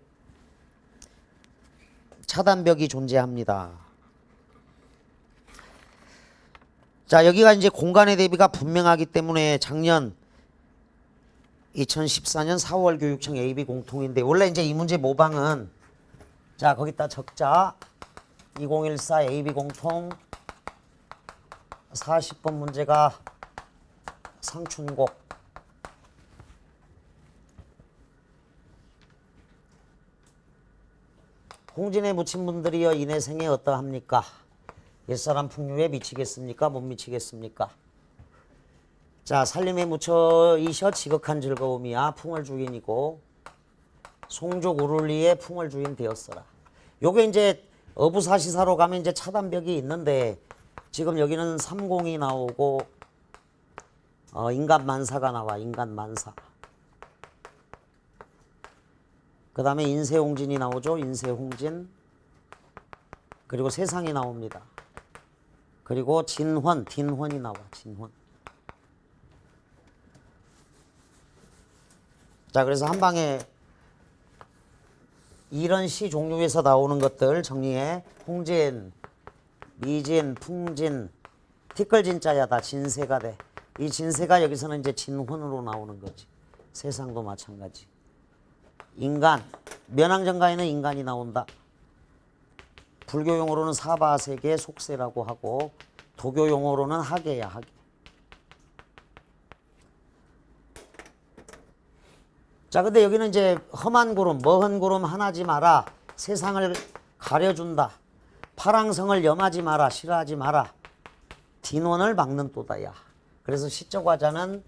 Speaker 1: 차단벽이 존재합니다. 자, 여기가 이제 공간의 대비가 분명하기 때문에 작년 2014년 4월 교육청 AB 공통인데, 원래 이제 이 문제 모방은 자, 거기다 적자 2014 AB 공통 40번 문제가 상춘곡. 홍진에 묻힌 분들이여 인해생에 어떠합니까? 옛사람 풍류에 미치겠습니까? 못 미치겠습니까? 자, 살림에 묻혀 이셔 지극한 즐거움이야. 풍을 주인이고 송족 우룰리에 풍을 주인 되었어라. 요게 이제 어부사시사로 가면 이제 차단벽이 있는데, 지금 여기는 삼공이 나오고 인간만사가 나와. 인간만사. 그 다음에 인세홍진이 나오죠. 인세홍진. 그리고 세상이 나옵니다. 그리고 진헌, 딘헌이 나와. 진헌. 자, 그래서 한 방에 이런 시 종류에서 나오는 것들 정리해. 홍진, 미진, 풍진, 티끌진자야 다 진세가 돼. 이 진세가 여기서는 이제 진혼으로 나오는 거지. 세상도 마찬가지. 인간, 면왕정가에는 인간이 나온다. 불교 용어로는 사바세계 속세라고 하고 도교 용어로는 하계야 하계. 자, 근데 여기는 이제 험한 구름, 머한 구름 하나지 마라. 세상을 가려준다. 파랑성을 염하지 마라. 싫어하지 마라. 딘원을 막는 또다야. 그래서 시적 화자는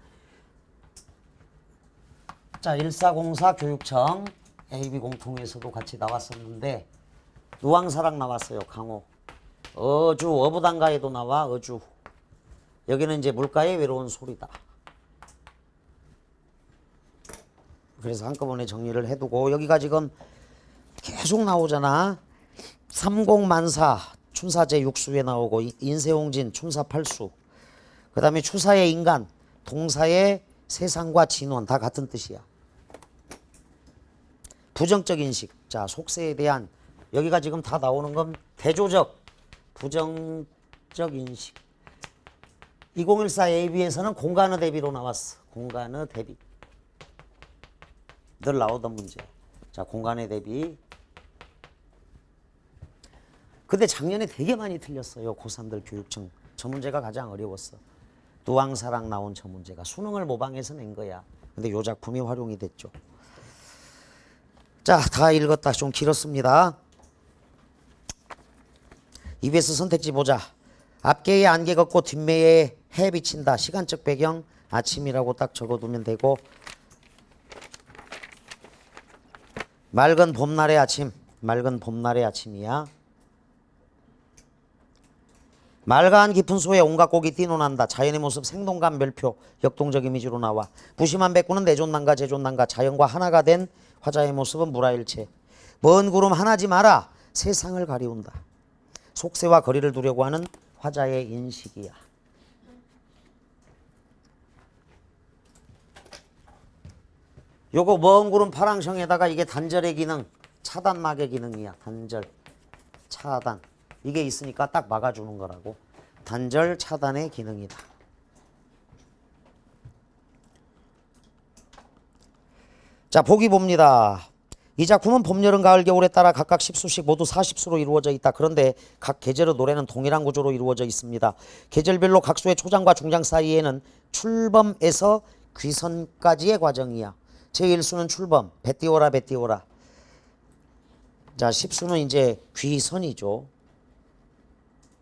Speaker 1: 자 1404 교육청 AB 공통에서도 같이 나왔었는데 누왕사랑 나왔어요. 강호. 어주 어부단가에도 나와. 어주. 여기는 이제 물가의 외로운 소리다. 그래서 한꺼번에 정리를 해두고 여기가 지금 계속 나오잖아. 삼공만사 춘사제 육수에 나오고 인세홍진 춘사 팔수 그 다음에 추사의 인간 동사의 세상과 진원 다 같은 뜻이야. 부정적 인식. 자 속세에 대한 여기가 지금 다 나오는 건 대조적 부정적 인식. 2014 AB에서는 공간의 대비로 나왔어. 공간의 대비. 늘 나오던 문제. 자 공간의 대비. 근데 작년에 되게 많이 틀렸어요. 고3들 교육청. 저 문제가 가장 어려웠어. 누왕사랑 나온 저 문제가 수능을 모방해서 낸 거야. 근데 요 작품이 활용이 됐죠. 자, 다 읽었다. 좀 길었습니다. EBS 선택지 보자. 앞개에 안개 걷고 뒷매에 해 비친다. 시간적 배경 아침이라고 딱 적어두면 되고 맑은 봄날의 아침. 맑은 봄날의 아침이야. 맑은 깊은 소에 온갖 곡이 뛰노난다. 자연의 모습 생동감 멸표 역동적 이미지로 나와. 무심한 백구는 내존난가 제존난가 자연과 하나가 된 화자의 모습은 무라일체. 먼 구름 하나지 마라. 세상을 가리운다. 속세와 거리를 두려고 하는 화자의 인식이야. 요거 먼 구름 파랑성에다가 이게 단절의 기능 차단막의 기능이야. 단절 차단 이게 있으니까 딱 막아주는 거라고. 단절 차단의 기능이다. 자 보기 봅니다. 이 작품은 봄, 여름, 가을, 겨울에 따라 각각 10수씩 모두 40수로 이루어져 있다. 그런데 각 계절의 노래는 동일한 구조로 이루어져 있습니다. 계절별로 각 수의 초장과 중장 사이에는 출범에서 귀선까지의 과정이야. 제1수는 출범, 배 띄워라 배 띄워라. 자 10수는 이제 귀선이죠.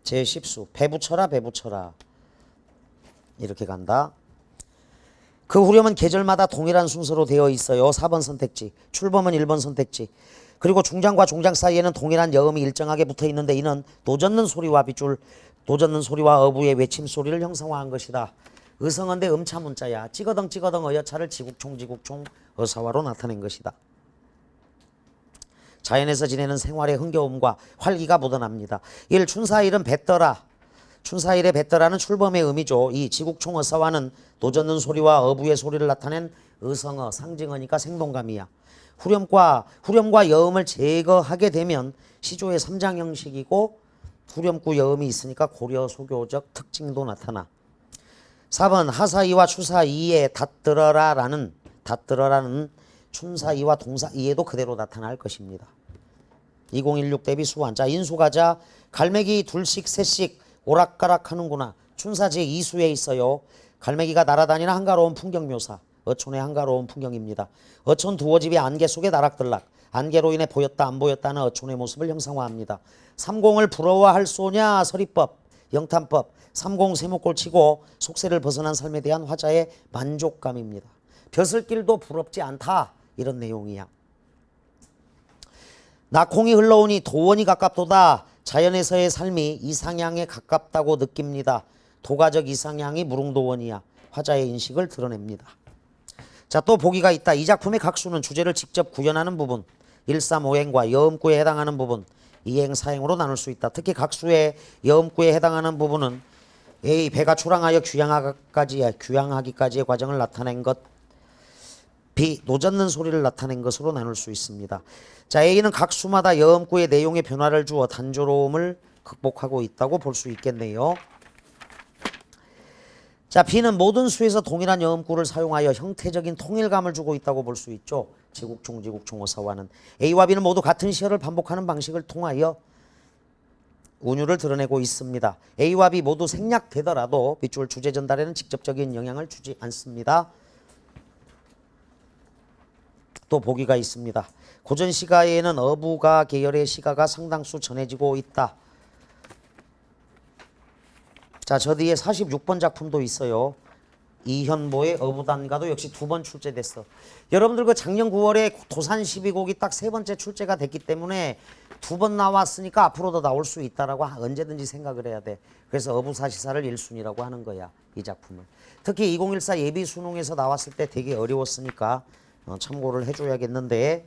Speaker 1: 제10수 배 붙여라 배 붙여라 이렇게 간다. 그 후렴은 계절마다 동일한 순서로 되어 있어요. 4번 선택지. 출범은 1번 선택지. 그리고 중장과 종장 사이에는 동일한 여음이 일정하게 붙어 있는데 이는 노젓는 소리와 빗줄, 노젓는 소리와 어부의 외침 소리를 형상화한 것이다. 의성어인데 음차 문자야. 찌거덩 찌거덩 어여차를 지국총 지국총 어사화로 나타낸 것이다. 자연에서 지내는 생활의 흥겨움과 활기가 묻어납니다. 1. 춘사일은 뱉더라. 춘사일의 뱉더라는 출범의 의미죠. 이 지국총 어사화는 노젓는 소리와 어부의 소리를 나타낸 의성어, 상징어니까 생동감이야. 후렴과 여음을 제거하게 되면 시조의 3장 형식이고 후렴구 여음이 있으니까 고려 소교적 특징도 나타나. 4번 하사이와 추사이에 닷들어라라는 춘사이와 동사이에도 그대로 나타날 것입니다. 2016 대비 수완. 자 인수가자 갈매기 둘씩 셋씩 오락가락 하는구나. 춘사 제2수에 있어요. 갈매기가 날아다니는 한가로운 풍경 묘사. 어촌의 한가로운 풍경입니다. 어촌 두어집이 안개 속에 나락들락. 안개로 인해 보였다 안 보였다는 어촌의 모습을 형상화합니다. 삼공을 부러워할 소냐 서리법 영탄법. 삼공 세목골 치고 속세를 벗어난 삶에 대한 화자의 만족감입니다. 벼슬길도 부럽지 않다 이런 내용이야. 낙홍이 흘러오니 도원이 가깝도다. 자연에서의 삶이 이상향에 가깝다고 느낍니다. 도가적 이상향이 무릉도원이야. 화자의 인식을 드러냅니다. 자, 또 보기가 있다. 이 작품의 각 수는 주제를 직접 구현하는 부분, 135행과 여음구에 해당하는 부분, 2행, 4행으로 나눌 수 있다. 특히 각 수의 여음구에 해당하는 부분은 A. 배가 초랑하여 귀향하기까지의 과정을 나타낸 것, B. 노젓는 소리를 나타낸 것으로 나눌 수 있습니다. 자, A는 각 수마다 여음구의 내용에 변화를 주어 단조로움을 극복하고 있다고 볼 수 있겠네요. 자, B는 모든 수에서 동일한 여음구를 사용하여 형태적인 통일감을 주고 있다고 볼 수 있죠. 지국총, 지국총, 어사와는. A와 B는 모두 같은 시어를 반복하는 방식을 통하여 운율을 드러내고 있습니다. A와 B 모두 생략되더라도 밑줄 주제 전달에는 직접적인 영향을 주지 않습니다. 또 보기가 있습니다. 고전 시가에는 어부가 계열의 시가가 상당수 전해지고 있다. 자, 저 뒤에 46번 작품도 있어요. 이현보의 어부단가도 역시 2번 출제됐어. 여러분들 그 작년 9월에 도산 12곡이 딱 3번째 출제가 됐기 때문에 2번 나왔으니까 앞으로도 나올 수 있다라고 언제든지 생각을 해야 돼. 그래서 어부사시사를 1순위라고 하는 거야, 이 작품을. 특히 2014 예비 수능에서 나왔을 때 되게 어려웠으니까 참고를 해줘야겠는데.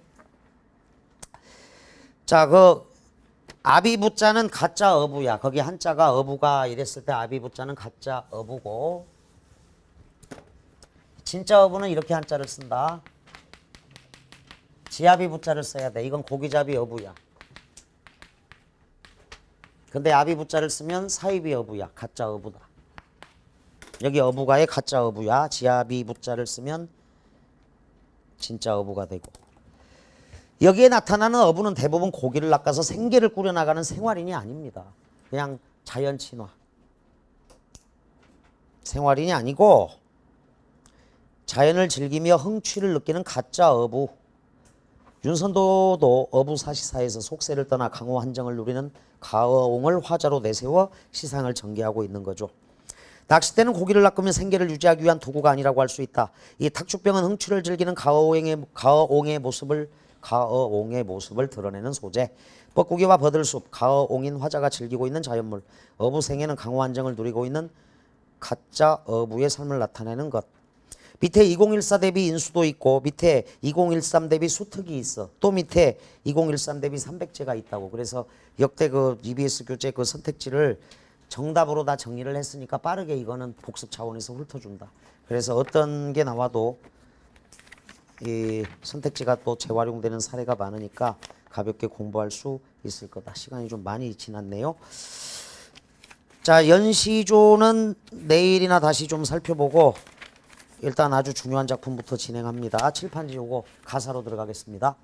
Speaker 1: 자, 그 아비부자는 가짜 어부야. 거기 한자가 어부가 이랬을 때 아비부자는 가짜 어부고, 진짜 어부는 이렇게 한자를 쓴다. 지아비부자를 써야 돼. 이건 고기잡이 어부야. 근데 아비부자를 쓰면 사이비 어부야. 가짜 어부다. 여기 어부가의 가짜 어부야. 지아비부자를 쓰면 진짜 어부가 되고. 여기에 나타나는 어부는 대부분 고기를 낚아서 생계를 꾸려나가는 생활인이 아닙니다. 그냥 자연 친화. 생활인이 아니고 자연을 즐기며 흥취를 느끼는 가짜 어부. 윤선도도 어부사시사에서 속세를 떠나 강호 한정을 누리는 가어옹을 화자로 내세워 시상을 전개하고 있는 거죠. 낚싯대는 고기를 낚으며 생계를 유지하기 위한 도구가 아니라고 할 수 있다. 이 탁주병은 흥취를 즐기는 가어옹의 모습을 드러내는 소재. 뻐꾸기와 버들숲, 가어옹인 화자가 즐기고 있는 자연물. 어부생에는 강호 한정을 누리고 있는 가짜 어부의 삶을 나타내는 것. 밑에 2014 대비 인수도 있고 밑에 2013 대비 수특이 있어. 또 밑에 2013 대비 300제가 있다고. 그래서 역대 그 EBS 교재 그 선택지를 정답으로 다 정리를 했으니까 빠르게 이거는 복습 차원에서 훑어준다. 그래서 어떤 게 나와도 이 선택지가 또 재활용되는 사례가 많으니까 가볍게 공부할 수 있을 거다. 시간이 좀 많이 지났네요. 자, 연시조는 내일이나 다시 좀 살펴보고 일단 아주 중요한 작품부터 진행합니다. 칠판지 요거 가사로 들어가겠습니다.